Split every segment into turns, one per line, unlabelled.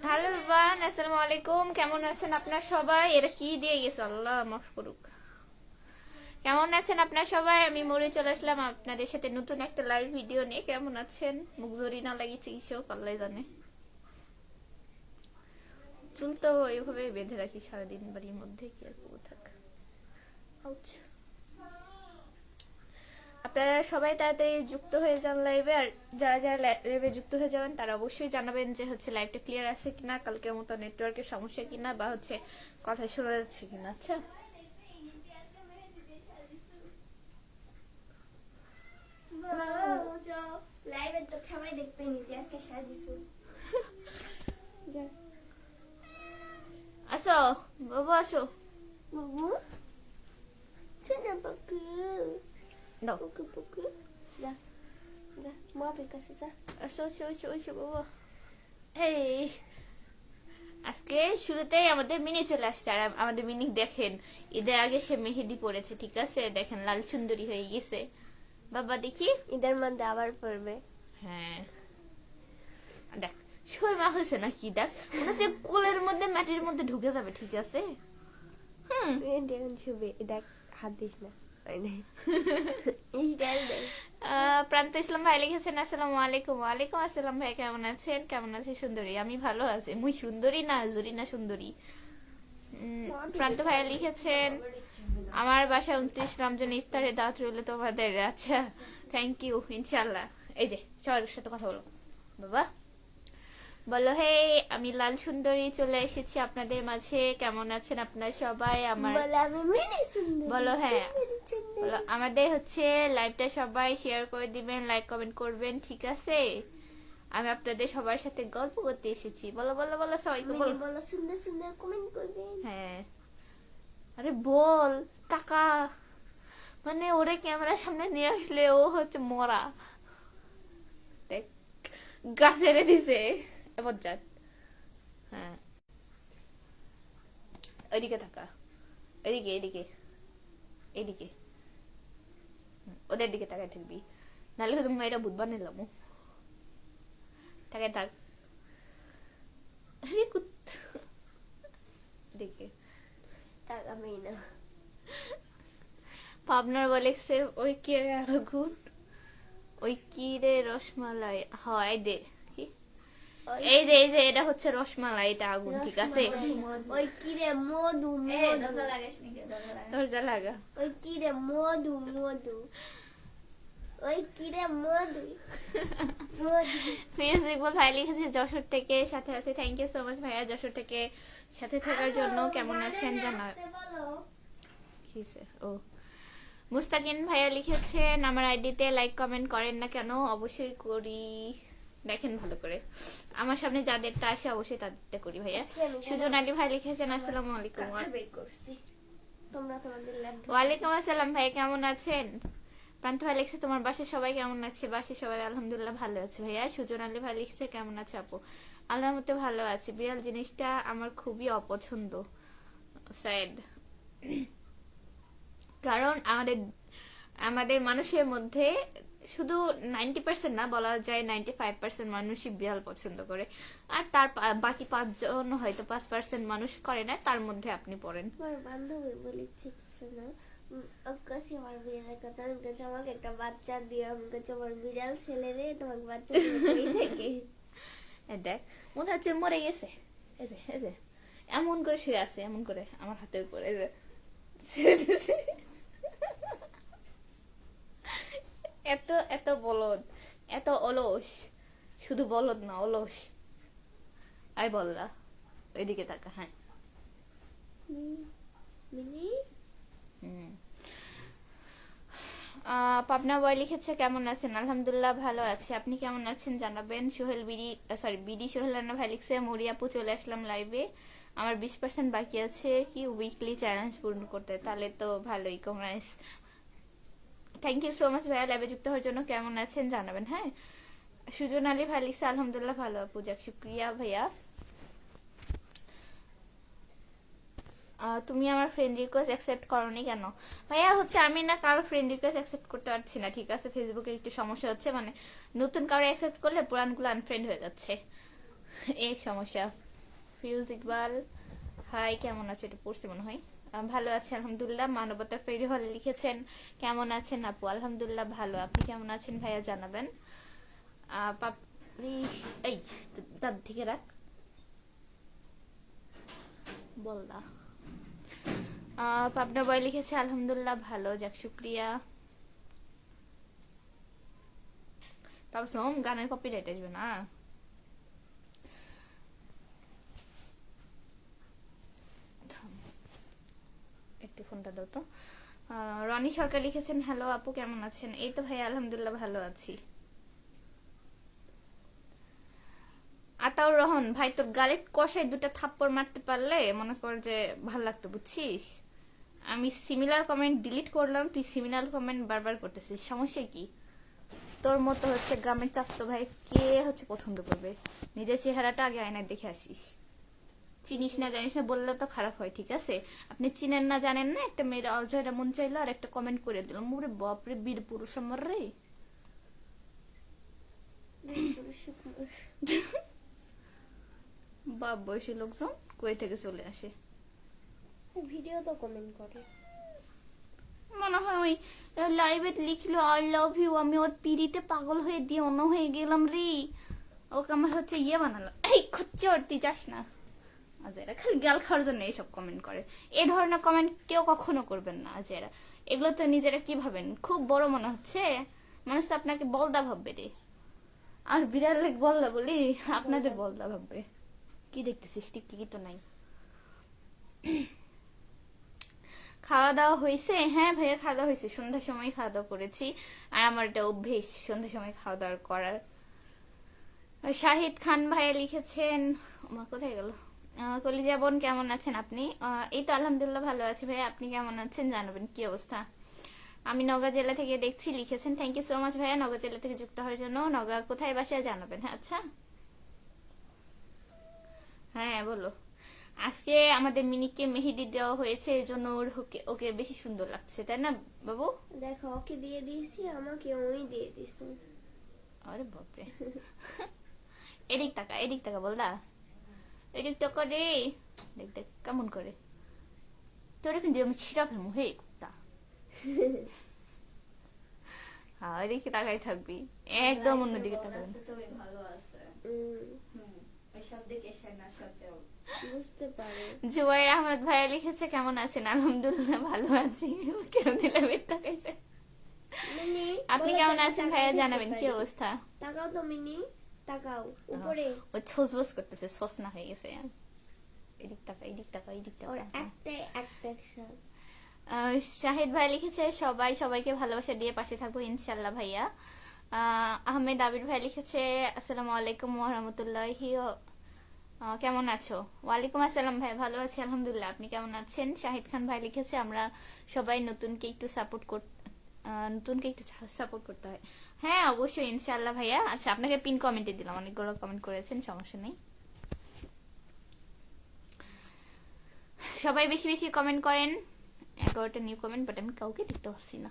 Hello everyone, আসসালামু আলাইকুম। কেমন আছেন আপনারা সবাই? এটা কি দিয়ে গেছে, আল্লাহ মাফ করুক। কেমন আছেন আপনারা সবাই? আমি মরে চলে আসলাম আপনাদের সাথে নতুন একটা লাইভ ভিডিও নিয়ে। কেমন আছেন? মুখ জড়ি না লাগি চিকিৎসক আল্লাহ জানে। চুল তো এইভাবে বেঁধে রাখি সারাদিন বাড়ির মধ্যে, কি আর করবো, থাক। আপনারা সবাই তাড়াতাড়ি যুক্ত হয়ে যান লাইভে। আর যারা যারা লাইভে যুক্ত হয়ে যাবেন তারা অবশ্যই জানাবেন যে হচ্ছে লাইভটা ক্লিয়ার আছে কিনা, কালকের মতো নেটওয়ার্কের সমস্যা কিনা, বা হচ্ছে কথা শোনা যাচ্ছে কিনা। আচ্ছা,
লাইভে তো সবাই দেখবে নিতে আজকে সাজিয়েছো।
আসো বাবু, আসো।
বাবু চলে বাবু
দাও,
বাবু বাবু যা যা মাপির কাছে যা।
আসো আসো আসো আসো বাবু। এই আজকে শুরুতেই আমাদের মিনি চলে আসছে। আর আমাদের মিনি দেখেন, ঈদের আগে সে মেহেদি পড়েছে, ঠিক আছে? দেখেন লাল সুন্দরী হয়ে গেছে। বাবা দেখি,
ঈদের মধ্যে আবার পড়বে।
হ্যাঁ দেখ, শর্মা হয়েছে না কি, দেখ মনে হচ্ছে কোলের মধ্যে মাটির মধ্যে ঢুকে যাবে, ঠিক আছে? হুম,
দেখুন ছবি দেখ, হাত দিস না।
প্রান্ত ইসলাম ভাই লিখেছেন আসসালামু আলাইকুম। ওয়ালাইকুম আসসালাম ভাই, কেমন আছেন? কেমন আছে সুন্দরী? আমি ভালো আছি। মুই সুন্দরী না জরিনা সুন্দরী। প্রান্ত ভাই লিখেছেন আমার বাসায় 29 রমজান ইফতারে দাওয়াত রইল তোমাদের। আচ্ছা, থ্যাংক ইউ, ইনশাআল্লাহ। এই যে সবার সাথে কথা বলো বাবা, বলো হে, আমি লাল সুন্দরী চলে এসেছি আপনাদের মাঝে। কেমন আছেন আপনারা সবাই? আমার বলো, হ্যাঁ বলো। আমাদের হচ্ছে লাইভটা সবাই শেয়ার করে দিবেন, লাইক কমেন্ট করবেন, ঠিক আছে? আমি আপনাদের সবার সাথে গল্প করতে এসেছি। বলো বলো বলো, সবাইকে বলো।
বলো সুন্দর সুন্দর কমেন্ট করবেন।
হ্যাঁ, আরে বল টাকা, মানে ওরে ক্যামেরার সামনে নিয়ে আসলে ও হচ্ছে মরা, দেখ গাছ এড়ে দিছে এবার যাক। হ্যাঁ, ওইদিকে থাকা, এদিকে এদিকে এদিকে, ওদের দিকে তাকায় থাকবি, নাহলে হয়তো মেয়েটা ভূত বানালাম। তাকায় থাক। আরে দেখে
তাকাবেই না।
পাবনার বলেছে ওই কি রে আগুন, ওই কি রে রসমালাই, হয় দে কি, এই যে এই যে এটা হচ্ছে রসমালাই, এটা আগুন, ঠিক আছে?
ওই কি রে মধু মধু,
দরজা লাগা।
ওই কি রে মধু মধু, ওই কি রে মধু মধু।
ফিরোজ ইকবাল ভাই লিখেছে যশোর থেকে সাথে আছে। থ্যাংক ইউ সো মাচ ভাইয়া, যশোর থেকে সাথে থাকার জন্য। কেমন আছেন জানা। ও মুস্তাকিন ভাইয়া লিখেছেন আমার আইডিতে লাইক কমেন্ট করেন না কেন? অবশ্যই করি, দেখেন ভালো করে। আমার সামনে যাদেরটা আসে অবশ্যই তাদেরটা করি ভাইয়া। সুজন আলী ভাই লিখেছেন আসসালামু আলাইকুম। ওয়ালাইকুম আসসালাম ভাই, কেমন আছেন? প্রান্ত ভাই লিখছে তোমার বাসায় সবাই কেমন আছে? বাসায় সবাই আলহামদুলিল্লাহ ভালো আছে ভাইয়া। সুজন আলী ভাই লিখছে কেমন আছে আপু? আল্লাহর মতো ভালো আছে। বিড়াল জিনিসটা আমার খুবই অপছন্দ, স্যাড। কারণ আমাদের আমাদের মানুষের মধ্যে শুধু 90% না, বলা যায় 95% মানুষই বিড়াল পছন্দ করে। আর তার বাকি 5জন হয়তো 5% মানুষ করে না, তার মধ্যে আপনি পড়েন।
আমার বান্ধবী বলেছে কিছু না, কাছে আমার বিড়ালের কথা, আমি কাছে আমাকে একটা বাচ্চা দিয়ে, আমি কাছে আমার বিড়াল ছেলে রে তোমাকে বাচ্চা দিয়ে থেকে।
দেখ মনে হচ্ছে মরে গেছে, এই যে এই যে এমন করে শুয়ে আছে, এমন করে আমার হাতের উপরে, এই যে ছেড়ে দিয়েছে। এত এত বলদ, এত অলস, শুধু বলদ না অলস। আই বললা ওইদিকে তাকা। হ্যাঁ, পাবনা বয় লিখেছে কেমন আছেন? আলহামদুলিল্লাহ ভালো আছে, আপনি কেমন আছেন জানাবেন। Sohel BD, sorry BD Sohel রান্না ভাই লিখছে মরিয়াপু চলে আসলাম লাইভে, আমার 20% বাকি আছে কি উইকলি চ্যালেঞ্জ পূরণ করতে। তাহলে তো ভালোই, congrats. Thank you so much ভাইয়া লাইভে যুক্ত হওয়ার জন্য। কেমন আছেন জানাবেন। হ্যাঁ, সুজন আলী ভাই লিখছে আলহামদুলিল্লাহ ভালো আপু, যাক শুক্রিয়া ভাইয়া। তুমি আমার ফ্রেন্ড রিকোয়েস্ট অ্যাকসেপ্ট করোনি কেন? ভাইয়া হচ্ছে আমি না কারো ফ্রেন্ড রিকোয়েস্ট অ্যাকসেপ্ট করতে পারছি না, ঠিক আছে? ফেসবুকে একটু সমস্যা হচ্ছে, মানে নতুন কারো অ্যাকসেপ্ট করলে পুরানগুলো আনফ্রেন্ড হয়ে যাচ্ছে, এই সমস্যা। ফিরোজ ইকবাল হাই, কেমন আছে? এটা পড়ছে মনে হয়। ভালো আছে আলহামদুলিল্লাহ। মানবতা ফেরি হলে লিখেছেন কেমন আছেন আপু? আলহামদুলিল্লাহ ভালো, আপনি কেমন আছেন ভাইয়া জানাবেন। পাপড়ি এই দাঁত থেকে রাখ বলদা। পাবনা বয় লিখেছে আলহামদুলিল্লাহ ভালো, যাক শুক্রিয়া। তাও গানের কপিরাইট আসবে না। একটু ফোনটা দাও তো। রনি সরকার লিখেছেন হ্যালো আপু কেমন আছেন? এই তো ভাই আলহামদুলিল্লাহ ভালো আছি। আতাউর রহমান ভাই তোর গালে কষায় দুটা থাপ্পড় মারতে পারলে মনে কর যে ভাল লাগতো, বুঝছিস? আমি সিমিলার কমেন্ট ডিলিট করলাম, তুই সিমিলার কমেন্ট বারবার করতেছিস, সমস্যা কি? তোর মতো হচ্ছে গ্রামের চাস্তো ভাই কে হচ্ছে পছন্দ করবে? নিজের চেহারাটা আগে আয়নায় দেখে আসিস। চিনিস না জানিস না বললে তো খারাপ হয়, ঠিক আছে? আপনি চিনেন না জানেন না, একটা মেয়ের অজয়টা মন চাইলো আর একটা কমেন্ট করে দিলাম, ওরে বাপরে বীর পুরুষ আমার রে। বাপ বয়সী লোকজন কই থেকে চলে আসে,
ভিডিও তো কমেন্ট করে।
মনে হয় ওই লাইভে লিখলো আই লাভ ইউ, আমি ওর পিড়িতে পাগল হয়ে দিয়ে অন্য হয়ে গেলাম রে। ওকে আমার হচ্ছে ইয়ে বানালো, এই খুচ্চি যাস না। আজেরা খালি গাল খাওয়ার জন্য এইসব কমেন্ট করে। এই ধরনের কমেন্ট কেউ কখনো করবেন না আজেরা। এগুলো তো নিজেরা কি ভাবেন, খুব বড় মনে হচ্ছে? মানুষ তো আপনাকে বলদা ভাববে রে। আর বিড়াল বলদা বলি আপনাদের বলদা ভাববে। কি দেখতেছিস? টিকটিকি তো নাই। খাওয়া দাওয়া হয়েছে? হ্যাঁ ভাইয়া খাওয়া দাওয়া হয়েছে, সন্ধ্যার সময় খাওয়া দাওয়া করেছি। আর আমার এটা অভ্যেস সন্ধ্যার সময় খাওয়া দাওয়া করার। শাহিদ খান ভাইয়া লিখেছেন, আমার কোথায় গেল? কলিজা বোন কেমন আছেন আপনি? এই তো আলহামদুলিল্লাহ ভালো আছি ভাইয়া, আপনি কেমন আছেন জানাবেন, কি অবস্থা? আমি নওগাঁ জেলা থেকে দেখছি লিখেছেন, থ্যাংক ইউ সো মাচ ভাইয়া নওগাঁ জেলা থেকে যুক্ত হওয়ার জন্য। নওগাঁ কোথায় বাসায় জানাবেন। হ্যাঁ আচ্ছা, হ্যাঁ বলো। আজকে আমাদের মিনিকে মেহেদি দেওয়া হয়েছে, এই জন্য ওকে ওকে বেশি সুন্দর লাগছে, তাই না বাবু?
দেখো ওকে দিয়ে দিয়েছি, আমাকে ওই দিয়ে দিয়েছে।
আরে বাপরে। এদিক টাকা বলদা, এদিক টাকা রে। দেখ দেখ কেমন করে তোরা, কিন্তু আমি ছিঁড়া ফেলবো হে কুত্তা। হ্যাঁ এদিকে তাকাই থাকবি, একদম অন্যদিকে তাকাবি না।
বুঝতে পারে।
জুবাইর আহমেদ ভাইয়া লিখেছে কেমন আছেন? আলহামদুলিল্লাহ ভালো আছি। কেমন লাভের তাকাইছে? আপনি কেমন আছেন ভাইয়া জানাবেন, কি অবস্থা?
তাকাও তো মিনি, তাকাও উপরে।
ও ছোস করতেছে, ছোস না হয়ে গেছে। এদিক টাকা
ওর একটাই অ্যাট্রাকশন।
শাহিদ ভাই লিখেছে সবাই সবাইকে ভালোবাসা দিয়ে পাশে থাকবো ইনশাল্লাহ ভাইয়া। আহমেদ আবির ভাই লিখেছে আসসালামু আলাইকুম ওয়া রাহমাতুল্লাহি। কেমন আছো? ওয়ালাইকুম আসসালাম ভাই, ভালো আছি আলহামদুলিল্লাহ, আপনি কেমন আছেন? শাহিদ খান ভাই লিখেছে আমরা সবাই নতুনকে একটু সাপোর্ট করতে হয়। হ্যাঁ অবশ্যই ইনশাআল্লাহ ভাইয়া। আচ্ছা আপনাকে পিন কমেন্টে দিলাম, অনেকগুলো কমেন্ট করেছেন, সমস্যা নেই। সবাই বেশি বেশি কমেন্ট করেন। 11টা নিউ কমেন্ট, বাট আমি কাউকে দেখতে পাচ্ছি না।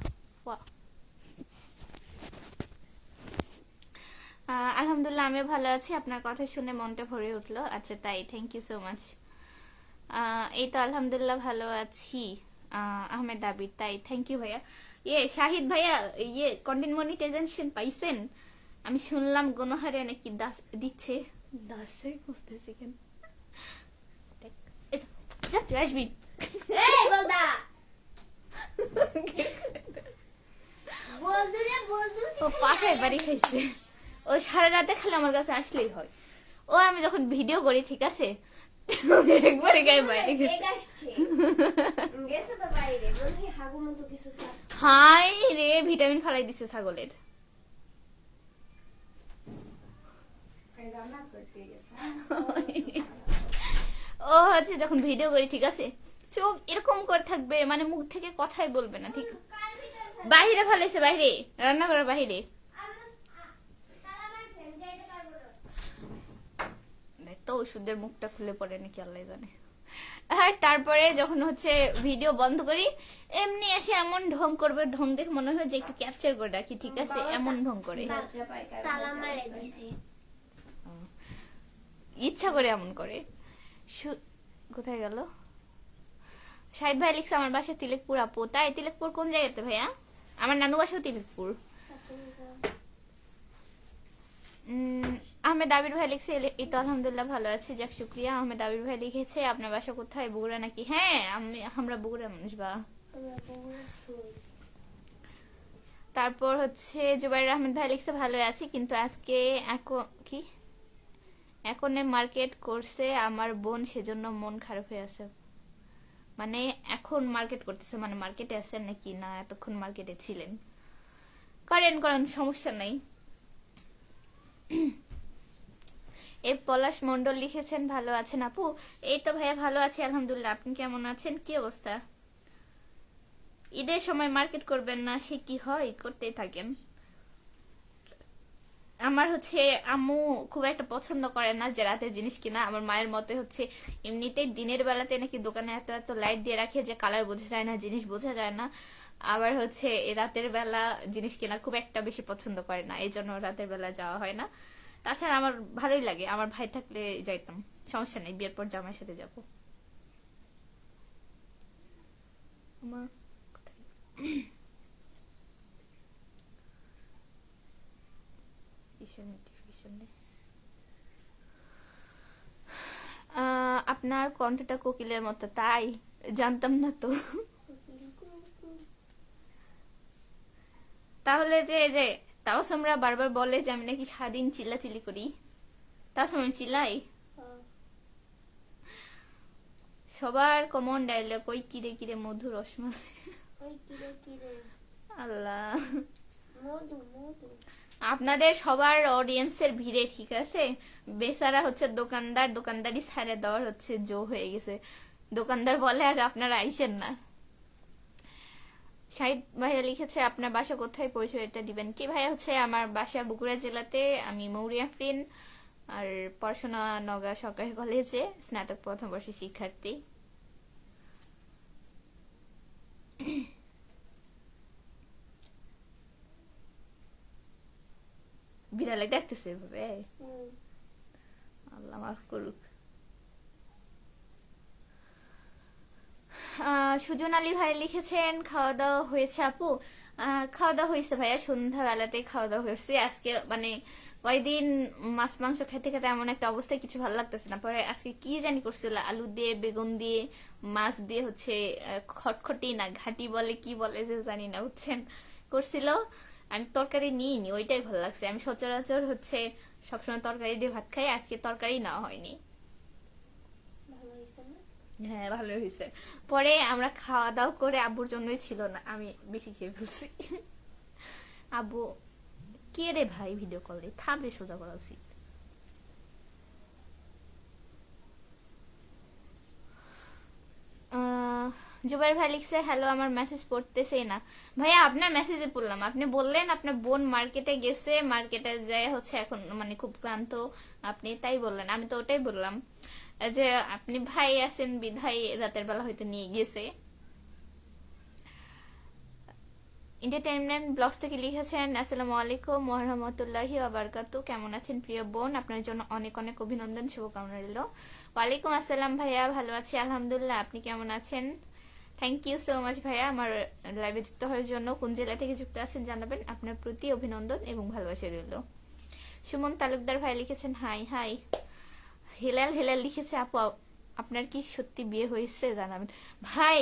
আলহামদুলিল্লাহ আমিও ভালো আছি, আপনার কথা শুনে মনটা ভরে উঠলো। আচ্ছা তাই, থ্যাংক ইউ সো মাচ। এই তো আলহামদুলিল্লাহ ভালো আছি। আহমেদ আবির, তাই থ্যাংক ইউ ভাইয়া। শাহিদ ভাইয়া কন্টেন্ট মনিটাইজেশন পাইছেন? আমি শুনলাম গণহারে নাকি দিচ্ছে। দাসে বলতেছি কেন? যা তুই আসবি। ও পাখায় বাড়ি খাইছে। ও সারা রাতে খালি আমার কাছে আসলেই হয়। ও আমি যখন ভিডিও করি ঠিক আছে, একবারে গায়ে বাইরে গেছে। হাই রে, ভিটামিন ফালাই দিছে ছাগলের। ও হচ্ছে যখন ভিডিও করি ঠিক আছে, চোখ এরকম করে থাকবে, মানে মুখ থেকে কথাই বলবে না, ঠিক? বাহিরে ফালাইছে, বাইরে রান্না করার বাহিরে। তো ওষুধের মুখটা খুলে পড়ে নাকি আল্লাহ জানে। আর তারপরে যখন হচ্ছে ভিডিও বন্ধ করি এমনি এসে এমন ঢং করবে, ঢং দেখে মনে হয় যে একটু ক্যাপচার করে রাখি, ঠিক আছে, এমন ঢং করে
লজ্জা পায় কারণ
তালা
লজ্জা
মারে
পায়।
দিছে।
ইচ্ছা করে এমন করে। কোথায় গেল? শাহিদ ভাই লিখছে আমার বাসা তিলেকপুর আপু। তাই? তিলেকপুর কোন জায়গাতে ভাইয়া? আমার নানু বাসাও তিলেকপুর। আহমেদ আবির ভাই লিখছে এই তো আলহামদুলিল্লাহ ভালো আছি, যাক শুক্রিয়া। আহমেদ আবির ভাই লিখেছে আপনার বাসা কোথায়, বগুড়া নাকি? হ্যাঁ আমরা বগুড়া মানুষ বা। তারপর হচ্ছে জুবাইর আহমেদ ভাই লিখছে ভালো আছি, কিন্তু আজকে এখনে মার্কেট করছে আমার বোন, সেজন্য মন খারাপ হয়ে আছে। মানে এখন মার্কেট করতেছে, মানে মার্কেটে আছেন নাকি না এতক্ষণ মার্কেটে ছিলেন? করেন সমস্যা নাই। এ পলাশ মন্ডল লিখেছেন ভালো আছেন আপু? এই তো ভাইয়া ভালো আছি আলহামদুলিল্লাহ, আপনি কেমন আছেন, কি অবস্থা? ঈদের সময় মার্কেট করবেন না সে কি হয়, করতেই থাকেন। আমার হচ্ছে আম্মু খুব একটা পছন্দ করে না যে রাতে জিনিস কিনা। আমার মায়ের মতে হচ্ছে এমনিতেই দিনের বেলাতে নাকি দোকানে এত এত লাইট দিয়ে রাখে যে কালার বোঝা যায় না, জিনিস বোঝা যায় না। আবার হচ্ছে রাতের বেলা জিনিস কেনা খুব একটা বেশি পছন্দ করে না, এই জন্য রাতের বেলা যাওয়া হয় না। তাছাড়া আমার ভালোই লাগে, আমার ভাই থাকলে যাইতাম, সমস্যা নেই, বিয়ের পর জামাইয়ের সাথে যাবো। আপনার কণ্ঠটা কোকিলের মতো। তাই? জানতাম না তো। তাহলে যে তাও আমরা বারবার বলে যে আমি নাকি সারাদিন চিল্লাচিল্লি করি, তাও আমি চিল্লাই। সবার কমন ডায়লগ ওই কিরে কিরে মধু রসমালাই। আল্লাহ, আপনাদের সবার অডিয়েন্সের ভিড়ে, ঠিক আছে, বেচারা হচ্ছে দোকানদারি ছাড়ে দেওয়ার হচ্ছে জো হয়ে গেছে। দোকানদার বলে আর আপনারা আইসেন না। শাহিদ ভাইয়া লিখেছে আপনার বাসা কোথায়, পরিচয়টা দিবেন কি? ভাইয়া হচ্ছে আমার বাসা বগুড়া জেলাতে, আমি মৌরিয়া ফ্রিন, আর পড়াশোনা নগা সরকারি কলেজে, স্নাতক প্রথম বর্ষের শিক্ষার্থী। বিড়ালে ডাকতেছে এভাবে, আল্লাহ মাফ করুক। সুজন আলী ভাই লিখেছেন খাওয়া দাওয়া হয়েছে আপু? খাওয়া দাওয়া হয়েছে ভাইয়া, সন্ধ্যাবেলাতে খাওয়া দাওয়া হয়েছে। আজকে মানে কয়েকদিন মাছ মাংস খেতে খেতে এমন একটা অবস্থায় কিছু ভালো লাগতেছে না, পরে আজকে কি জানি করছিল, আলু দিয়ে বেগুন দিয়ে মাছ দিয়ে হচ্ছে খটখটি না ঘাটি বলে কি বলে যে জানি না, বুঝছেন, করছিল। আমি তরকারি নিইনি, ওইটাই ভালো লাগছে। আমি সচরাচর হচ্ছে সবসময় তরকারি দিয়ে ভাত খাই, আজকে তরকারি নেওয়া হয়নি। হ্যাঁ ভালো হয়েছে। পরে আমরা খাওয়া দাওয়া করে আব্বুর জন্যই ছিল না, আমি বেশি খেয়ে ফেলছি। আব্বু কে রে ভাই ভিডিও কলে, থামরে সোজা করা উচিত। জুবাইর ভাই লিখছে হ্যালো, আমার মেসেজ পড়তেছেই না। ভাইয়া আপনার মেসেজে পড়লাম, আপনি বললেন আপনার বোন মার্কেটে গেছে, মার্কেটে যায় হচ্ছে এখন মানে খুব ক্লান্ত আপনি, তাই বললেন, আমি তো ওটাই বললাম যে আপনি ভাই আছেন বিধাই রাতের বেলা হয়তো নিয়ে গেছে। এন্টারটেইনমেন্ট ব্লগস থেকে লিখেছেন আসসালামু আলাইকুম ওয়া রাহমাতুল্লাহি ওয়া বারাকাতুহু, কেমন আছেন প্রিয় বোন, আপনার জন্য অনেক অনেক অভিনন্দন, শুভকামনা রইল। ওয়ালাইকুম আসসালাম ভাইয়া, ভালো আছি আলহামদুলিল্লাহ, আপনি কেমন আছেন? থ্যাংক ইউ সো মাচ ভাইয়া আমার লাইভে যুক্ত হওয়ার জন্য। কোন জেলা থেকে যুক্ত আছেন জানাবেন, আপনার প্রতি অভিনন্দন এবং ভালোবাসা রইল। সুমন তালুকদার ভাই লিখেছেন হাই হাই। হেলাল লিখেছে আপু আপনার কি সত্যি বিয়ে হয়েছে জানাবেন। ভাই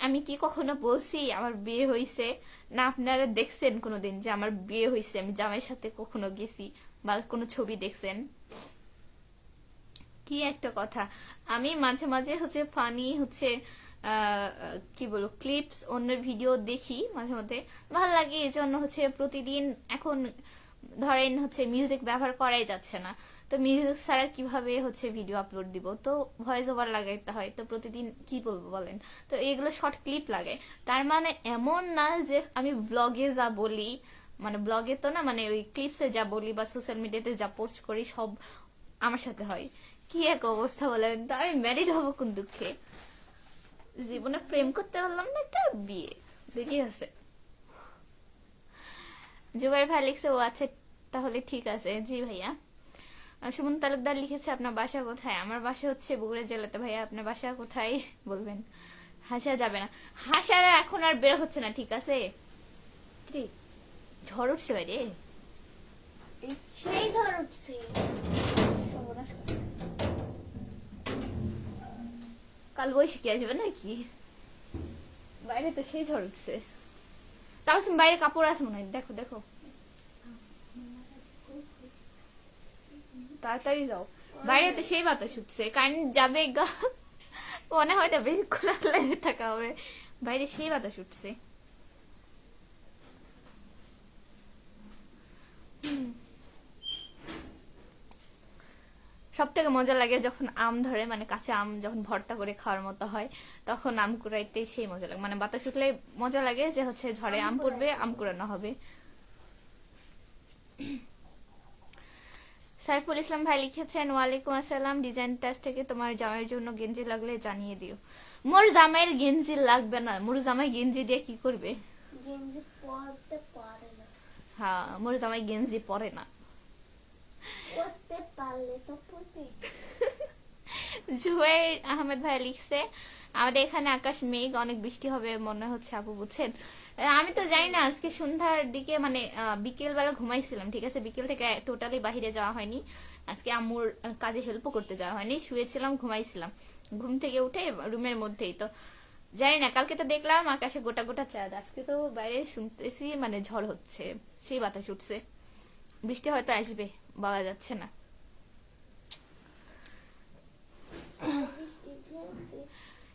আমি কি কখনো বলছি আমার বিয়ে হয়েছে? না আপনারা দেখছেন কোনোদিন যে আমার বিয়ে হয়েছে, আমি জামাইয়ের সাথে কখনো গেছি বা কোনো ছবি দেখছেন? কি একটা কথা। আমি মাঝে মাঝে হচ্ছে ফানি হচ্ছে কি বলবো ক্লিপস অন্যের ভিডিও দেখি, মাঝে মধ্যে ভালো লাগে, এই জন্য হচ্ছে প্রতিদিন এখন ধরেন হচ্ছে মিউজিক ব্যবহার করাই যাচ্ছে না, তো মিউজিক ছাড়া কিভাবে হচ্ছে ভিডিও আপলোড দিব, তো ভয়েস ওভার লাগাইতে হয়, তো প্রতিদিন কি বলবো বলেন, তো এগুলো শর্ট ক্লিপ লাগে। তার মানে এমন না যে আমি ব্লগে যা বলি, মানে ব্লগে তো না, মানে ওই ক্লিপসে যা বলি বা সোশ্যাল মিডিয়াতে যা পোস্ট করি সব আমার সাথে হয়, কি এক অবস্থা বলেন তো, আমি ম্যারিড হব কোন দুঃখে? জীবনে প্রেম করতে পারলাম না, একটা বিয়ে দেরি আছে। জুবাইর ভাই লিখছে ও আচ্ছা তাহলে ঠিক আছে। জি ভাইয়া। সুমন তালুকদার লিখেছে আপনার বাসা কোথায়? আমার বাসা হচ্ছে বগুড়া জেলাতে। ভাইয়া আপনার বাসা কোথায় বলবেন? হাসা যাবে না, হাসা এখন আর বের হচ্ছে না, ঠিক আছে? কি ঝড় উঠছে বাইরে?
সেই ঝড় উঠছে।
কাল বৈশাখী আসবে নাকি? বাইরে তো সেই ঝড় উঠছে। তারপর বাইরে কাপড় আছে মনে হয়, দেখো দেখো, তাড়াতাড়ি যাও। বাইরে তো সেই বাতাস উঠছে, কারেন্ট যাবে গা, মনে হয় না বেশি খোলা লাইনে থাকা হবে। বাইরে সেই বাতাস উঠছে। সব থেকে মজা লাগে যখন আম ধরে, মানে কাঁচা আম যখন ভর্তা করে খাওয়ার মতো হয়, তখন আম কুড়াইতে সেই মজা লাগে। মানে বাতাস উঠলে মজা লাগে যে হচ্ছে ঝড়ে আম পড়বে, আম কুড়ানো হবে। সাইফুল ইসলাম ভাই লিখেছেন ওয়ালাইকুম আসসালাম, ডিজাইন টাচ থেকে তোমার জামাইয়ের জন্য গেঞ্জি লাগলে জানিয়ে দিও। মোর জামাইয়ের গেঞ্জি লাগবে না, মোর জামাই গেঞ্জি দিয়ে কি করবে?
গেঞ্জি পরতে পারে না।
হ্যাঁ, মোর জামাই গেঞ্জি পরে না।
পরতে পারলে তো পরবে।
জুয়ের আহমেদ ভাই লিখছে আমাদের এখানে আকাশ মেঘ, অনেক বৃষ্টি হবে মনে হচ্ছে আপু, বুঝছেন? আমি তো জানি না, আজকে সন্ধ্যার দিকে মানে বিকেল বেলা ঘুমাইছিলাম, ঠিক আছে? বিকেল থেকে টোটালি বাহিরে যাওয়া হয়নি। আজকে আম্মুর কাজে হেল্পও করতে যাওয়া হয়নি, শুয়েছিলাম, ঘুমাইছিলাম। ঘুম থেকে উঠে রুমের মধ্যেই তো জানি না, কালকে তো দেখলাম আকাশে গোটা গোটা চাঁদ, আজকে তো বাইরে শুনতেছি মানে ঝড় হচ্ছে, সেই বাতাস উঠছে। বৃষ্টি হয়তো আসবে, বলা যাচ্ছে না।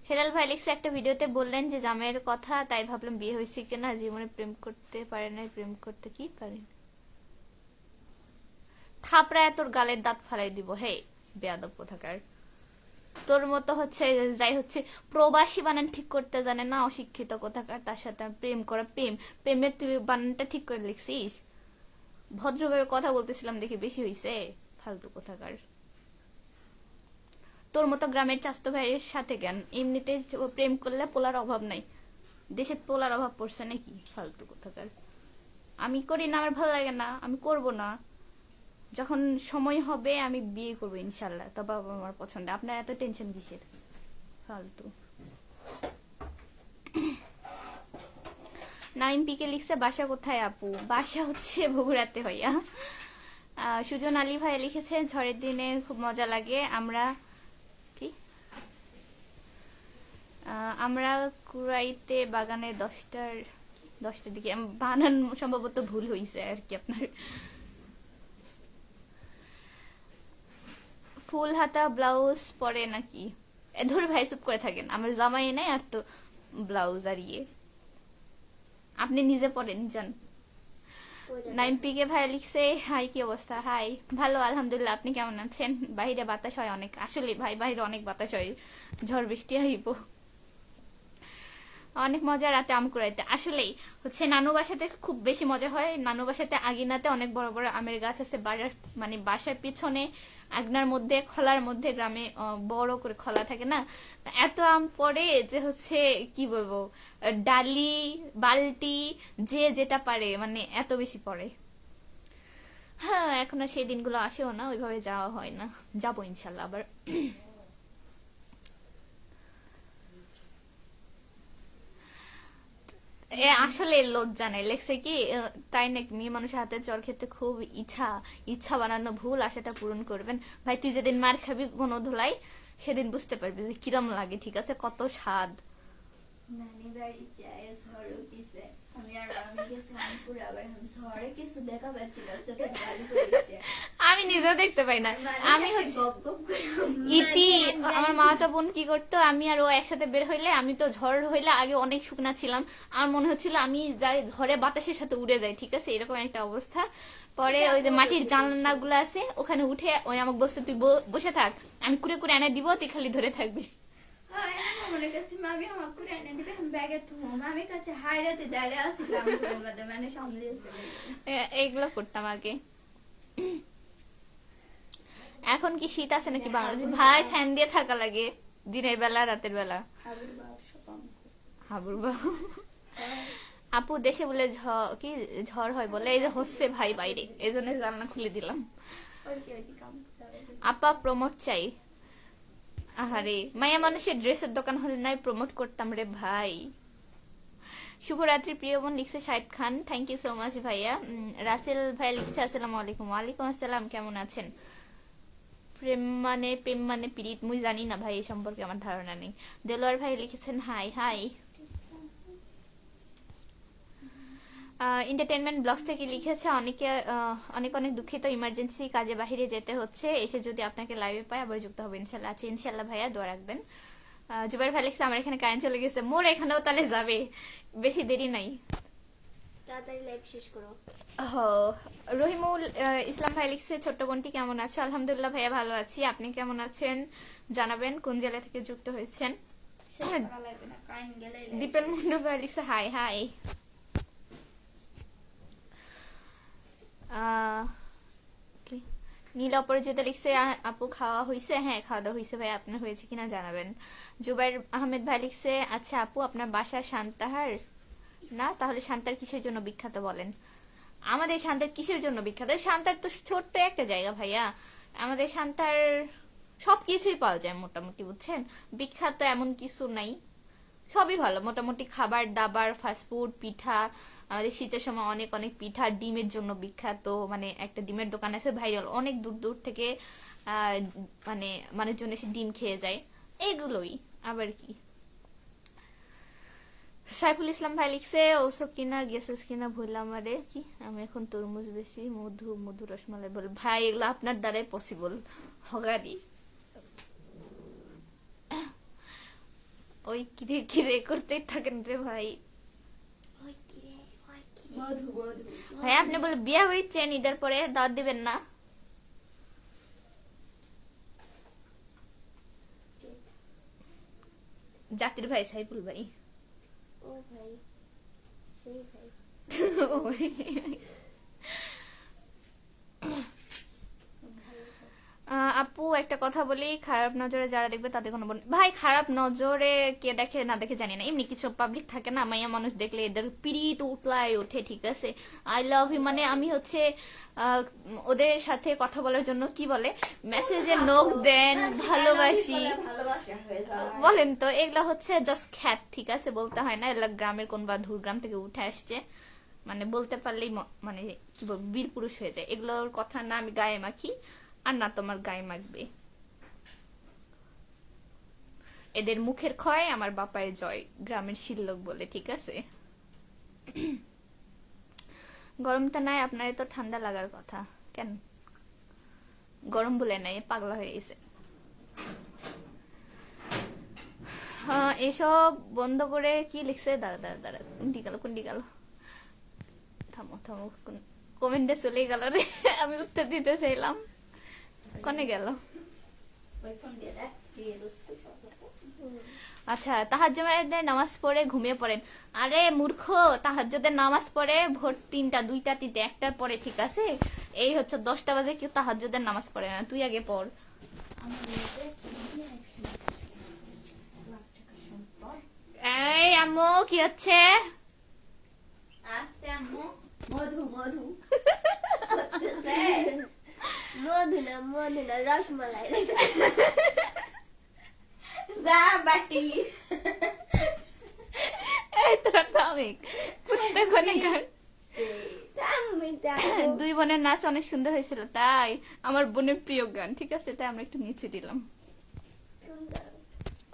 হেলাল ভাই লিখছে একটা ভিডিওতে বললেন যে জামাইয়ের কথা, তাই ভাবলাম বিয়ে হয়েছে কিনা, জীবনে প্রেম করতে পারে নাই, প্রেম করতে কি পারেন? থাপড়ায় তোর গালের দাঁত ফালাই দিব, হে বেয়াদব কোথাকার। তোর মতো হচ্ছে যাই হচ্ছে প্রবাসী বানান ঠিক করতে জানে না, অশিক্ষিত কোথাকার, তার সাথে প্রেম করা, প্রেমের তুই বানানটা ঠিক করে লিখছিস? ভদ্রভাবে কথা বলতেছিলাম দেখে বেশি হইছে, ফালতু কোথাকার। তোর মতো গ্রামের চাস্তো ভাইয়ের সাথে জ্ঞান, এমনিতে প্রেম করলে পোলার অভাব নাই, দেশে পোলার অভাব পড়ছে নাকি? ফালতু কোথাকার। আমি করি না, আমার ভালো লাগে না, আমি করব না। যখন সময় হবে আমি বিয়ে করবো ইনশাল্লাহ, তবে আমার পছন্দ। আপনার এত টেনশন কিসের? ফালতু। নাইম পিকে লিখছে বাসা কোথায় আপু? বাসা হচ্ছে বগুড়াতে হইয়া। সুজন আলী ভাই লিখেছে ঝড়ের দিনে খুব মজা লাগে, আমরা কি আমরা কুড়াইতে বাগানে 10টার দিকে, বানান সম্ভবত ভুল হয়েছে আর কি আপনার। ফুল হাতা ব্লাউজ পরে নাকি? ধরে ভাই চুপ করে থাকেন, আমার জামাই নাই আর তো ব্লাউজ আর ইয়ে, আপনি নিজে পরেন যান। নাইম পিকে ভাই লিখছে হাই কি অবস্থা? হাই, ভালো আলহামদুলিল্লাহ, আপনি কেমন আছেন? বাহিরে বাতাস হয় অনেক, আসলে ভাই বাহিরে অনেক বাতাস হয়, ঝড় বৃষ্টি হইব। অনেক মজা রাতে আম কুড়াইতে, আসলেই হচ্ছে নানু বাসাতে খুব বেশি মজা হয়। নানু বাসাতে আগিনাতে অনেক বড় বড় আমের গাছ আছে, মানে বাসার পিছনে আগনার মধ্যে খলার মধ্যে, গ্রামে বড় করে খলা থাকে না, এত আম পড়ে যে হচ্ছে কি বলবো, ডালি বালতি যে যেটা পারে মানে এত বেশি পড়ে। হ্যাঁ, এখন আর সেই দিনগুলো আসেও না, ওইভাবে যাওয়া হয় না, যাবো ইনশাল্লাহ আবার। আসলে লজ্জা নেই, লেখছে কি তাই নাকি মেয়ে মানুষের হাতে চর খেতে খুব ইচ্ছা বানানো ভুল, আশাটা পূরণ করবেন। ভাই তুই যেদিন মার খাবি কোনো ধুলাই, সেদিন বুঝতে পারবি যে কিরম লাগে, ঠিক আছে? কত স্বাদ।
নানি বাড়ি যায় ঝড় উঠিছে, আমি আর আমি গেছিলাম পুরো, আবার ঝড়ে কিছু দেখা পাচ্ছি না, চোখে জল পড়েছে।
আমি নিজেও দেখতে পাই না। আমি হচ্ছে ইতি, আমার মামাতো বোন কি করতো, আমি আর ও একসাথে বের হইলে, আমি তো ঝড় হইলে আগে অনেক শুকনা ছিলাম, আমার মনে হচ্ছিল আমি যাই ঝড়ে বাতাসের সাথে উড়ে যাই, ঠিক আছে? এরকম একটা অবস্থা। পরে ওই যে মাটির জানলা গুলো আছে ওখানে উঠে ওই আমাকে বসতে, তুই বসে থাক, আমি কুড়ে কুড়ে এনে দিব, তুই খালি ধরে থাকবি।
মনে করছি মামি আমার করে এনে দিবে, আমি ব্যাগে থুমো, মামির কাছে হাইরাতে দাঁড়িয়ে আসছিলাম মানে সামনে
এইগুলো করতাম আগে। এখন কি শীত আছে নাকি বাংলাদেশে? ভাই ফ্যান দিয়ে থাকা লাগে দিনের বেলা রাতের বেলা। হাবুর বাবু আপু দেশে বলে কি ঝড় হয় বলে, এই যে হচ্ছে ভাই বাইরে, এই জন্য জানলা খুলে দিলাম। আপা প্রমোট চাই। আহারে মায়া মানুষের ড্রেসের দোকান হলে নাই প্রমোট করতাম রে ভাই। শুভরাত্রি প্রিয় বোন লিখছে শাহিদ খান, থ্যাংক ইউ সো মাচ ভাইয়া। রাসেল ভাই লিখছে আসসালামু আলাইকুম। ওয়ালাইকুম আসসালাম, কেমন আছেন? প্রেম মানে প্রীত, মুই জানি না ভাই, এই সম্পর্কে আমার ধারণা নেই। দেলোয়ার ভাই লিখেছেন হাই হাই। এন্টারটেনমেন্ট ব্লগস থেকে লিখেছে অনেকে অনেক অনেক দুঃখিত, ইমার্জেন্সি কাজে বাহিরে যেতে হচ্ছে, এসে যদি আপনাকে লাইভে পাই আবার যুক্ত হবে ইনশাল্লাহ। আচ্ছা ইনশাল্লাহ ভাইয়া, দোয়া রাখবেন। জুবাইর ভাই লিখছে আমার এখানে কারেন্ট চলে গেছে, মোর এখানেও তাহলে যাবে, বেশি দেরি নাই,
তাড়াতাড়ি লাইভ শেষ করো।
রহিমুল ইসলাম ভাই লিখছে ছোট্ট বোনটি কেমন আছে? আলহামদুলিল্লাহ ভাইয়া ভালো আছি, আপনি কেমন আছেন জানাবেন, কোন জেলা থেকে যুক্ত হয়েছেন। দীপেল মুন্ডু ভাই লিখছে হাই হাই। নীল অপরাজিতা লিখছে আপু খাওয়া হয়েছে? হ্যাঁ খাওয়া দাওয়া হয়েছে ভাই, আপনার হয়েছে কিনা জানাবেন। জুবাইর আহমেদ ভাই লিখছে আচ্ছা আপু আপনার বাসা সান্তাহার না, তাহলে সান্তার কিসের জন্য বিখ্যাত বলেন? আমাদের সান্তার কিসের জন্য বিখ্যাত? সান্তার তো ছোট্ট একটা জায়গা ভাইয়া, আমাদের সান্তার সবকিছুই পাওয়া যায় মোটামুটি, বুঝছেন, বিখ্যাত এমন কিছু নাই, সবই ভালো মোটামুটি, খাবার দাবার ফাস্টফুড পিঠা, আমাদের শীতের সময় অনেক অনেক পিঠা, ডিমের জন্য বিখ্যাত, মানে একটা ডিমের দোকান আছে ভাইরাল, অনেক দূর দূর থেকে মানে মানুষজন এসে ডিম খেয়ে যায়, এগুলোই আবার কি। সাইফুল ইসলাম ভাই লিখছে ওসব কিনা গেছিস কিনা ভুললাম, আরে কি আমি এখন তরমুজ বেশি মধু রসমালাই বল, ভাই এগুলো আপনার দ্বারাই পসিবল হগারি। ওই কিরে কিরে করতেই থাকেন রে ভাই। ভাই আপনি বলে বিয়া হইছেন, ঈদের পরে দাওয়াত দিবেন না? জাতির ভাই সাইফুল ভাই।
ও ভাই, সেই ভাই।
আপু একটা কথা বলি, খারাপ নজরে যারা দেখবে তাদের কোনো ভাই খারাপ নজরে কে দেখে না দেখে জানি না, এমনি কিছু পাবলিক থাকে না মাইয়া মানুষ দেখলে এদের পিরিত উতলায় ওঠে, ঠিক আছে, আই লাভ ইউ মানে আমি হচ্ছে ওদের সাথে কথা বলার জন্য কি বলে মেসেজে নোক দেন ভালোবাসি বলেন তো, এগুলা হচ্ছে জাস্ট খ্যাত, ঠিক আছে, বলতে হয় না, এগুলা গ্রামের কোন বা ধুরগ্রাম থেকে উঠে আসছে, মানে বলতে পারলেই মানে কি বল বীর পুরুষ হয়ে যায়, এগুলোর কথা না আমি গায়ে মাখি আর না তোমার গায়ে মাখবে, এদের মুখের ক্ষয় আমার বাপায়ের জয়, গ্রামের শিল্লক বলে, ঠিক আছে। গরমটা নাই আপনার, তো ঠান্ডা লাগার কথা, কেন গরম বলে নাই, পাগলা হয়ে গেছে। হ্যাঁ এসব বন্ধ করে কি লিখছে, দাঁড়া দাঁড়া দাঁড়া, কোনটি গেল থামো থামো, কমেন্টে চলে গেল রে, আমি উত্তর দিতে চাইলাম, কনে গেল? আচ্ছা তাহাজ্জুদের নামাজ পড়ে ঘুমিয়ে পড়েন, আরে মূর্খ, তাহাজ্জুদের নামাজ পড়ে ভোর 3টা 2টা 3টে 1টার পরে, ঠিক আছে, এই হচ্ছে 10টা বাজে কেউ তাহাজ্জুদের নামাজ পড়ে না, তুই আগে পড়। এই আম্মু কি হচ্ছে? আস্তে আম্মু,
মধু না রসমালাই যা বাটি।
এই তোরা থামি কুত্তে কোনে গান। দুই বোনের নাচ অনেক সুন্দর হয়েছিল, তাই আমার বোনের প্রিয় গান, ঠিক আছে, তাই আমরা একটু নিচে দিলাম,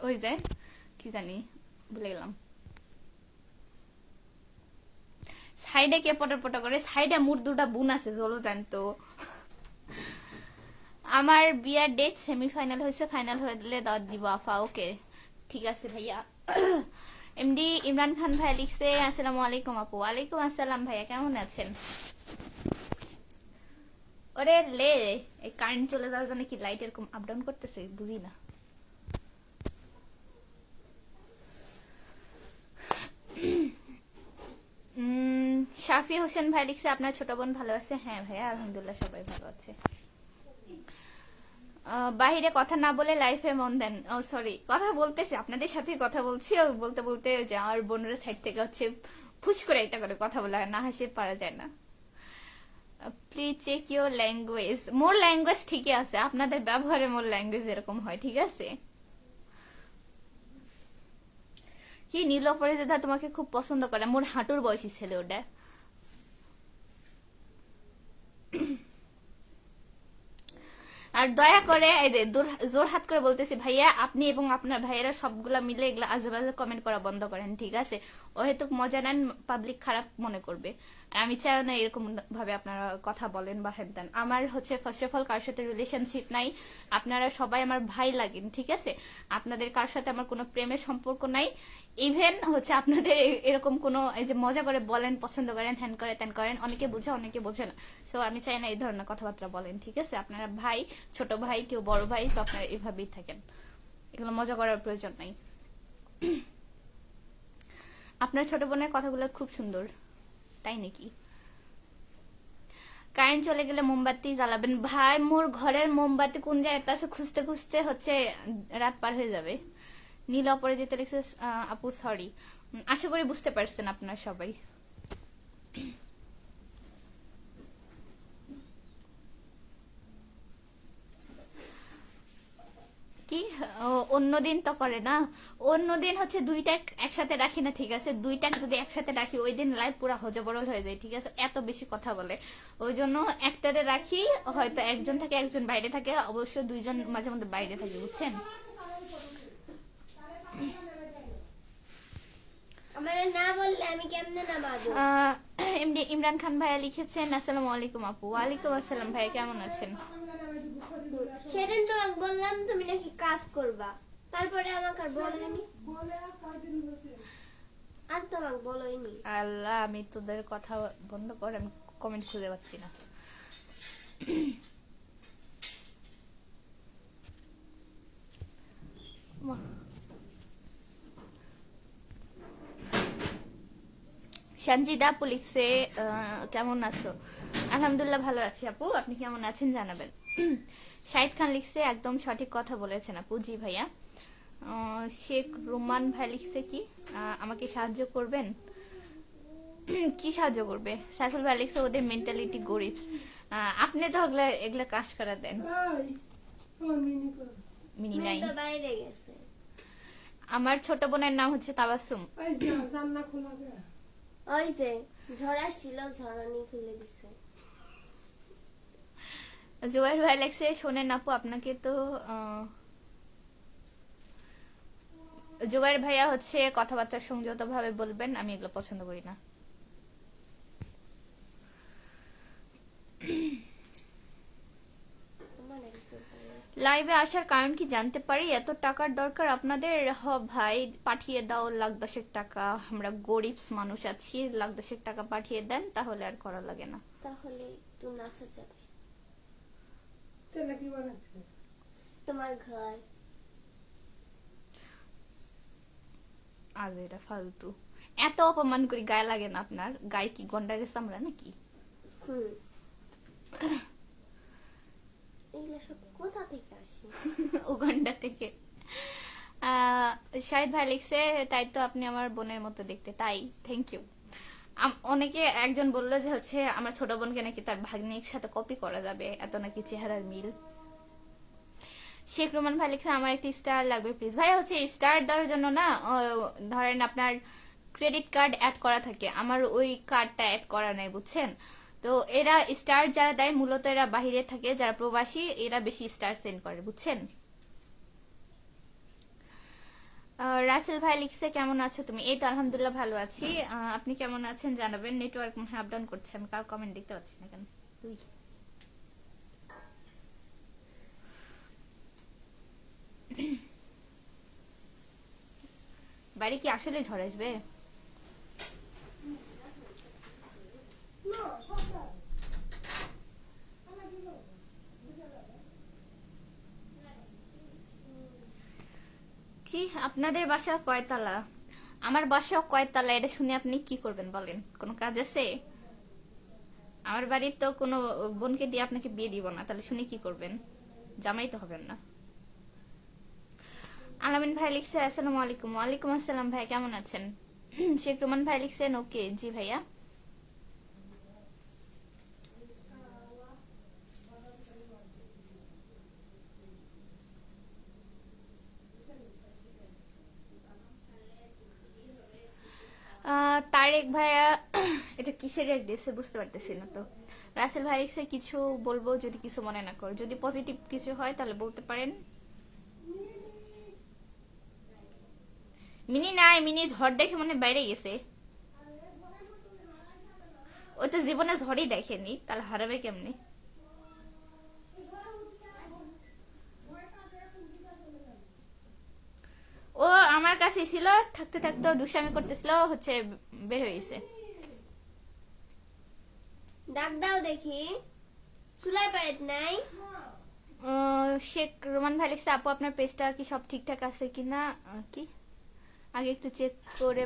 ওই যে কি জানি ভুলে গেলাম। সাইডে কে পটা করে, সাইডে মোর দুটা বোন আছে চলো জানতো। আমার বিয়ার ডেট সেমিফাইনাল হয়েছে, ফাইনাল হলে দাওয়াত দিব আফা, ওকে ঠিক আছে ভাইয়া। এমডি ইমরান খান ভাই লিখছে আসসালামু আলাইকুম আপু। ওয়ালাইকুম আসসালাম ভাইয়া, কেমন আছেন? ওরে লে, এই কারেন্ট চলে যাওয়ার জন্য কি লাইট এরকম আপ ডাউন করতেছে বুঝি না। শাফি হোসেন ভাই লিখছে আপনার ছোট বোন ভালো আছে? হ্যাঁ ভাইয়া আলহামদুলিল্লাহ সবাই ভালো আছে। বাইরে কথা না বলে লাইফে মন দেন। ও সরি, কথা বলতেছি, আপনাদের সাথে কথা বলছি, ও বলতে বলতে যে আমার বোনের সাইড থেকে হচ্ছে ফুস করে এটা করে কথা বলা হয়, না হাসি পারা যায় না। Please check your language. More language ঠিকই আছে, আপনাদের ব্যবহারে মোর ল্যাঙ্গুয়েজ এরকম হয়, ঠিক আছে? কি নীল অপরাজিতা তোমাকে খুব পছন্দ করে, মোর হাঁটুর বয়সী ছেলে ওটা। আর দয়া করে এই যে জোর হাত করে বলতেছি ভাইয়া, আপনি এবং আপনার ভাইয়েরা সবগুলা মিলে এগুলা আজে বাজে কমেন্ট করা বন্ধ করেন, ঠিক আছে? অহেতুক মজা নেন, পাবলিক খারাপ মনে করবে। আর আমি চাই না এরকম ভাবে আপনারা কথা বলেন বা হেন দেন। আমার হচ্ছে ফার্স্ট অফ অল কার সাথে রিলেশনশিপ নাই, আপনারা সবাই আমার ভাই লাগেন, ঠিক আছে? আপনাদের কার সাথে আমার কোনো প্রেমের সম্পর্ক নাই। ইভেন হচ্ছে আপনাদের এরকম কোনো এই যে মজা করে বলেন, পছন্দ করেন, হ্যান করে ত্যান করেন, অনেকে বোঝে অনেকে বোঝে না। সো আমি চাই না এই ধরনের কথাবার্তা বলেন, ঠিক আছে? আপনারা ভাই, ছোট ভাই, কেউ বড় ভাই, তো আপনারা এভাবেই থাকেন, এগুলো মজা করার প্রয়োজন নাই। আপনার ছোট বোনের কথাগুলো খুব সুন্দর, তাই নাকি? কারেন্ট চলে গেলে মোমবাতি জ্বালাবেন। ভাই মোর ঘরের মোমবাতি কোন জায়গায় আছে খুঁজতে খুঁজতে হচ্ছে রাত পার হয়ে যাবে। নীল অপরাজিত লিখছে আপু সরি। আশা করি বুঝতে পারছেন আপনারা সবাই। কি অন্যদিন তো করে না, অন্যদিন হচ্ছে দুইটা একসাথে রাখি না, ঠিক আছে? দুইটা যদি একসাথে রাখি ওই দিন লাইভ পুরো হজবরল হয়ে যায়, ঠিক আছে? এত বেশি কথা বলে, ওই জন্য একটারে রাখি। হয়তো একজন থাকে, একজন বাইরে থাকে, অবশ্য দুইজন মাঝে মধ্যে বাইরে থাকে, বুঝছেন?
আমারে না বললে আমি কেমনে নামাবো?
এমডি ইমরান খান ভাইয়া লিখেছেন আসসালামু আলাইকুম আপু। ওয়ালাইকুম আসসালাম ভাইয়া, কেমন আছেন?
সেদিন তোমাকে বললাম তুমি নাকি কাজ করবা, তারপরে আমাকে আর বলোনি, আর তোমাকে বলোইনি।
আল্লাহ, আমি তোদের কথা বন্ধ কর, আমি কমেন্ট খুঁজে পাচ্ছি না। সঞ্জিদা আপু লিখছে কেমন আছো? আলহামদুলিল্লাহ ভালো আছি আপু, আপনি কেমন আছেন জানাবেন। শাহিদ খান লিখছে একদম সঠিক কথা বলেছেন আপু। জি ভাইয়া। শেখ রোমান ভাই লিখছে কি আমাকে সাহায্য করবেন? কি সাহায্য করবে? সাইফুল ভাই লিখছে ওদের মেন্টালিটি গরিব। আপনি তো এগুলা এগুলা কাজ করা দেন। মিনি নাই,
বাইরে গেছে।
আমার ছোট বোনের নাম হচ্ছে তাবাসুম।
ওই যে ঝড় আসছিল, ঝড়ানি খুলে দিছে।
জোয়ার ভাই লেখছে শোনেন আপু, আপনাকে তো জোয়ার ভাইয়া হচ্ছে কথাবার্তা সংযত ভাবে বলবেন, আমি এগুলো পছন্দ করি না। লাইভে আসার কারণ কি জানতে পারি? এত টাকার দরকার আপনাদের? ভাই পাঠিয়ে দাও লাখ 10 টাকা, আমরা গরিব মানুষ আছি, লাখ 10 টাকা পাঠিয়ে দেন, তাহলে আর করা লাগে না।
তাহলে একটু নাচা যাবে। তোমার ঘর
আজ এটা ফালতু, এত অপমান করি গায়ে লাগে না আপনার? গায়ে কি গন্ডারের চামড়া নাকি?
এগুলো সব কোথা থেকে আসে?
উগান্ডা থেকে। শাহিদ ভাই লিখছে তাই তো আপনি আমার বোনের মতো দেখতে। তাই, থ্যাংক ইউ। অনেকে একজন বললো যে হচ্ছে আমার ছোট বোনকে নাকি তার ভাগ্নির সাথে কপি করা যাবে, এত নাকি চেহারার মিল। শেখ রোমান ভাই লিখছে আমার একটি স্টার লাগবে প্লিজ। ভাই হচ্ছে স্টার দেওয়ার জন্য না, ধরেন আপনার ক্রেডিট কার্ড অ্যাড করা থাকে, আমার ওই কার্ডটা অ্যাড করা নাই, বুঝছেন? তো এরা স্টার যারা দেয় মূলত এরা বাহিরে থাকে, যারা প্রবাসী, এরা বেশি স্টার সেন্ড করে, বুঝছেন? রাসেল ভাই লিখছে কেমন আছো তুমি? এই তো আলহামদুলিল্লাহ ভালো আছি, আপনি কেমন আছেন জানাবেন। নেটওয়ার্ক আপ ডাউন করছে, আমি কার কমেন্ট দেখতে পাচ্ছি না কেন। বাড়ি কি আসলে ঝড় আসবে? কি আপনাদের বাসা কয়তলা? আমার বাসাও কয়তলা, এটা শুনে আপনি কি করবেন বলেন? কোনো কাজ আছে? আমার বাড়ির তো কোনো বোনকে দিয়ে আপনাকে বিয়ে দিব না, তাহলে শুনে কি করবেন? জামাই তো হবেন না। আলামিন ভাই লিখছে আসসালামু আলাইকুম। ওয়ালাইকুম আসসালাম ভাই, কেমন আছেন? শেখ রোমান ভাই লিখছেন ওকে, জি ভাইয়া। তারেক ভাইয়া এটা কিসের এক দিয়েছে বুঝতে পারতেছি না তো। রাসেল ভাই লিখছে কিছু বলবো যদি কিছু মনে না করো, যদি পজিটিভ কিছু হয় তাহলে বলতে পারেন। মিনি নাই, মিনি ঝড় দেখে মনে হয় বাইরে গেছে। ও তো জীবনে ঝড়ই দেখেনি, তাহলে হারাবে কেমনি? ও আমার কাছে ছিল, থাকতে থাকতে দুষ্টামি করতেছিল, হচ্ছে বের হয়ে গেছে।
ডাক দাও দেখি, চুলাই পারেত নাই।
শেখ রোমান ভাই লিখছে আপু আপনার পেজটা কি সব ঠিকঠাক আছে কিনা, কি আগে একটু চেক করে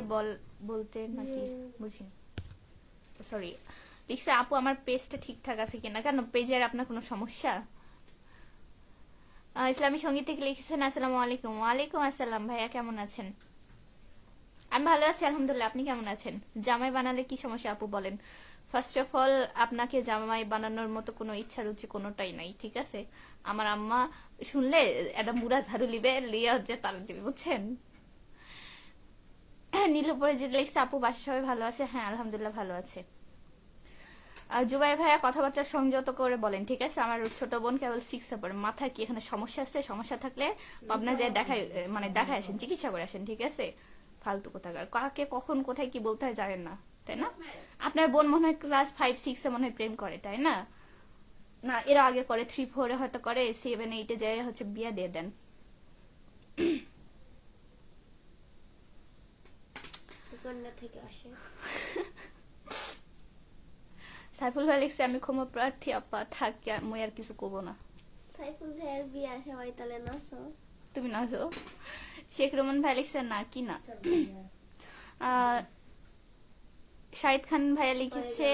বলতে নাকি, বুঝিনি। সরি, লিখছে আপু আমার পেজটা ঠিকঠাক আছে কিনা, কেন পেজের আপনার কোনো সমস্যা? ইসলামী সঙ্গীত থেকে লিখেছেন আসসালামু আলাইকুম। ওয়ালাইকুম আসসালাম ভাইয়া, কেমন আছেন? আমি ভালো আছি আলহামদুলিল্লাহ, আপনি কেমন আছেন? জামাই বানালে কি সমস্যা আপু বলেন? ফার্স্ট অফ অল আপনাকে জামাই বানানোর মতো কোনো ইচ্ছা রুচি কোনোটাই নাই, ঠিক আছে? আমার আম্মা শুনলে একটা মুড়া ঝাড়ু লিবে, লিয়া হচ্ছে তালা দিবে, বুঝছেন? নীলুপরে যে লিখছে আপু বাসা সবাই ভালো আছে? হ্যাঁ আলহামদুলিল্লাহ ভালো আছে। জুবাইর ভাইয়া কথাবার্তা সংযত করে বলেন, ঠিক আছে? আমার ছোট বোন কেবল 6 পড়ে, মাথার কি এখানে সমস্যা আছে? সমস্যা থাকলে পাবনা যায় দেখায়, মানে দেখায় আসেন, চিকিৎসা করে আসেন, ঠিক আছে? ফালতু কোথাকার, কাকে কখন কোথায় কি বলতে হয় জানেন না, তাই না? আপনার বোন মনে হয় ক্লাস 5-6 মনে হয় প্রেম করে, তাই না? না এরা আগে করে 3-4 হয়তো করে, 7-8 যায় হচ্ছে বিয়া দিয়ে দেন।
কন্যা থেকে আসে।
সাইফুল ভাই লিখছে আমি ক্ষমা প্রার্থী আপা, থাক মুই আর কিছু কব না।
সাইফুল ভাইয়ের বিয়া সবাই তাহলে নাচো।
তুমি নাচো। শেখ রোমান ভাই লিখছে না কি না। শাহিদ খান ভাইয়া লিখেছে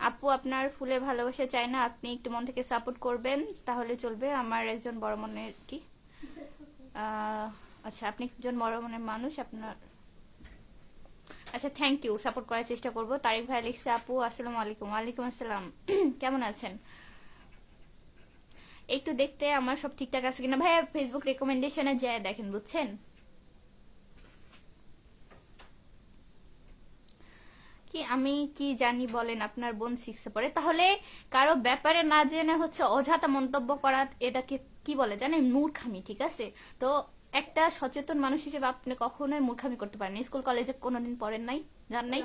আপু আপনার ফুলে ভালোবাসা চাই না, আপনি একটু মন থেকে সাপোর্ট করবেন তাহলে চলবে। আমার একজন বড় মনের কি আচ্ছা আপনি একজন বড় মনের মানুষ, আপনার আচ্ছা থ্যাংক ইউ, সাপোর্ট করার চেষ্টা করব। তারিক ভাই লিখছে আপু আসসালামু আলাইকুম। ওয়ালাইকুম আসসালাম, কেমন আছেন? একটু দেখতে আমার সব ঠিকঠাক আছে কিনা ভাইয়া ফেসবুক রেকমেন্ডেশনে যায় দেখেন, বুঝছেন? কি আমি কি জানি বলেন, আপনার বোন 6 পড়ে, তাহলে কারো ব্যাপারে না জেনে হচ্ছে অযথা মন্তব্য করা, এটাকে কি বলে জানেন? মূর্খামি, ঠিক আছে? তো একটা সচেতন মানুষ হিসেবে আপনি কখনোই মূর্খামি করতে পারেন। স্কুল কলেজে কোনোদিন পড়েন নাই, জান নাই,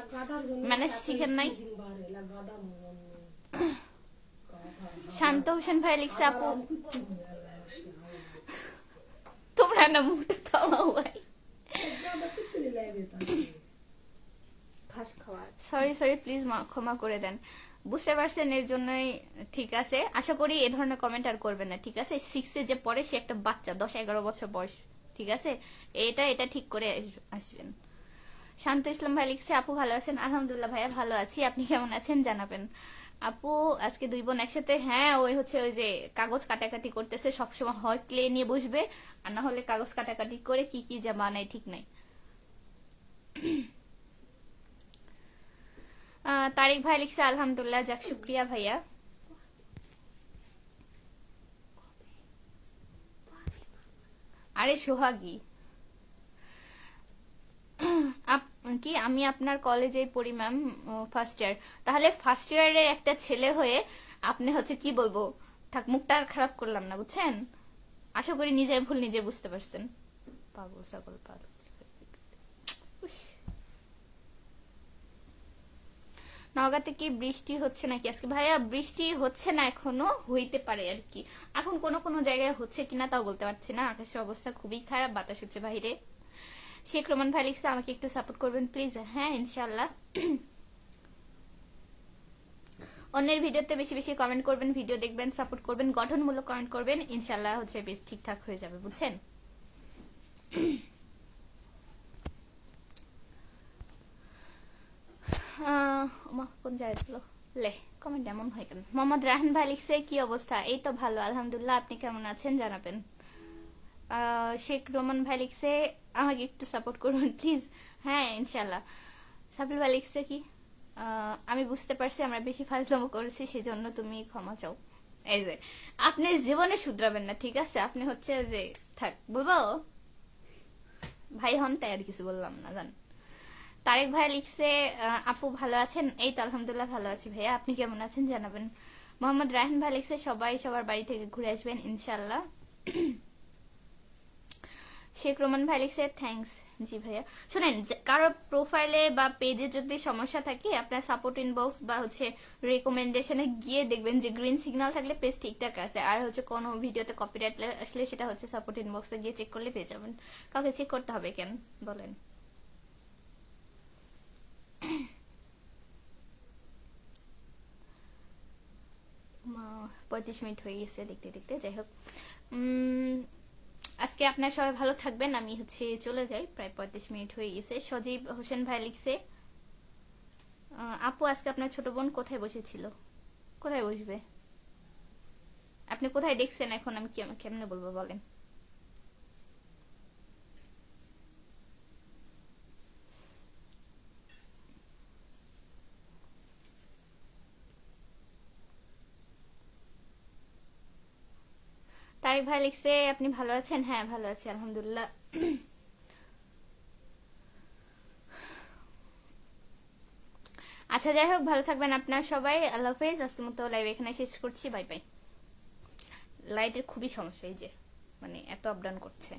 ম্যানেজ শিখেন নাই। শান্ত হোসেন ভাই লিখছে আপু তোমরা না মুখটা থামাও ভাই, সরি সরি প্লিজ ক্ষমা করে দেন, বুঝতে পারছেন, এর জন্যই। ঠিক আছে, আশা করি এ ধরনের কমেন্ট আর করবেন না, ঠিক আছে? 6 যে পড়ে সে একটা বাচ্চা, 10-11 বছর বয়স, ঠিক আছে? এটা ঠিক করে আসবেন। শান্ত ইসলাম ভাই লিখছে আপু ভালো আছেন? আলহামদুলিল্লাহ ভাইয়া ভালো আছি, আপনি কেমন আছেন জানাবেন। আপু আজকে 2 বোন একসাথে, হ্যাঁ ওই হচ্ছে ওই যে কাগজ কাটাকাটি করতেছে, সবসময় হয় ক্লে নিয়ে বসবে, আর না হলে কাগজ কাটাকাটি করে কি কি যা বানায় ঠিক নাই। তারিক ভাই লিখছে আলহামদুলিল্লাহ, যাক শুক্রিয়া ভাইয়া। আরে সোহাগী কি আমি আপনার কলেজে পড়ি ম্যাম, ফার্স্ট ইয়ার। তাহলে ফার্স্ট ইয়ারের একটা ছেলে হয়ে আপনি হচ্ছে কি বলবো, থাক মুখটা আর খারাপ করলাম না, বুঝছেন? আশা করি নিজের ভুল নিজে বুঝতে পারছেন। পাগল ছাগল পাগল। নওগাঁতে কি বৃষ্টি হচ্ছে নাকি আজকে? ভাইয়া বৃষ্টি হচ্ছে না এখনো, হইতে পারে আর কি। এখন কোন কোন জায়গায় হচ্ছে কিনা তাও বলতে পারছি না, আকাশের অবস্থা খুবই খারাপ, বাতাস হচ্ছে বাইরে। শেখ রোমান ভাই লিখছে আমাকে একটু সাপোর্ট করবেন প্লিজ। হ্যাঁ ইনশাল্লাহ। অন্যের ভিডিওতে বেশি বেশি কমেন্ট করবেন, ভিডিও দেখবেন, সাপোর্ট করবেন, গঠনমূলক কমেন্ট করবেন, ইনশাল্লাহ হচ্ছে বেশ ঠিকঠাক হয়ে যাবে, বুঝছেন? কোন জায়গায় লে কমেন্ট এমন হয় কেন? মোহাম্মদ রাহান ভাই লিখছে কি অবস্থা? এই তো ভালো আলহামদুলিল্লাহ, আপনি কেমন আছেন জানাবেন। শেখ রোমান ভাই লিখছে আমাকে একটু সাপোর্ট করুন প্লিজ। হ্যাঁ ইনশাল্লাহ। সাবিল ভাই লিখছে কি আমি বুঝতে পারছি আমরা বেশি ফাজলামো করেছি, সেজন্য তুমি ক্ষমা চাও। এই যে আপনি জীবনে শুধরাবেন না, ঠিক আছে? আপনি হচ্ছে যে থাক বলবো ভাই হন, তাই আর কিছু বললাম না জান। তারেক ভাই লিখছে আপু ভালো আছেন? এই তো আলহামদুলিল্লাহ ভালো আছি ভাইয়া, আপনি কেমন আছেন জানাবেন। মোহাম্মদ রায়হান ভাই লিখছে সবাই সবার বাড়ি থেকে ঘুরে আসবেন ইনশাল্লাহ। শেখ রোমান ভাই লিখছে থ্যাঙ্কস। জি ভাইয়া। শোনেন, কারো প্রোফাইলে বা পেজে যদি সমস্যা থাকে আপনার সাপোর্ট ইনবক্স বা হচ্ছে রেকমেন্ডেশনে গিয়ে দেখবেন যে গ্রিন সিগন্যাল থাকলে পেজ ঠিকঠাক আছে, আর হচ্ছে কোনো ভিডিওতে কপিরাইট আসলে সেটা হচ্ছে সাপোর্ট ইনবক্সে গিয়ে চেক করলে পেয়ে যাবেন। কাউকে চেক করতে হবে কেন বলেন? 35 মিনিট হয়ে গেছে দেখতে দেখতে। যাই হোক, আজকে আপনার সবাই ভালো থাকবেন, আমি হচ্ছে চলে যাই, প্রায় 35 মিনিট হয়ে গেছে। সজীব হোসেন ভাই লিখছে আপু আজকে আপনার ছোট বোন কোথায় বসেছিল? কোথায় বসবে? আপনি কোথায় দেখছেন এখন আমি কেমনে বলবো বলেন? তারেক ভাই লিখছে আপনি ভালো আছেন? হ্যাঁ ভালো আছি আলহামদুলিল্লাহ। আচ্ছা যাই হোক, ভালো থাকবেন আপনার সবাই, আল্লাহ হাফেজ। আজকের মতো লাইভ এখানে শেষ করছি, বাই বাই। লাইটের খুবই সমস্যা, এই যে মানে এত আপ ডাউন করছে।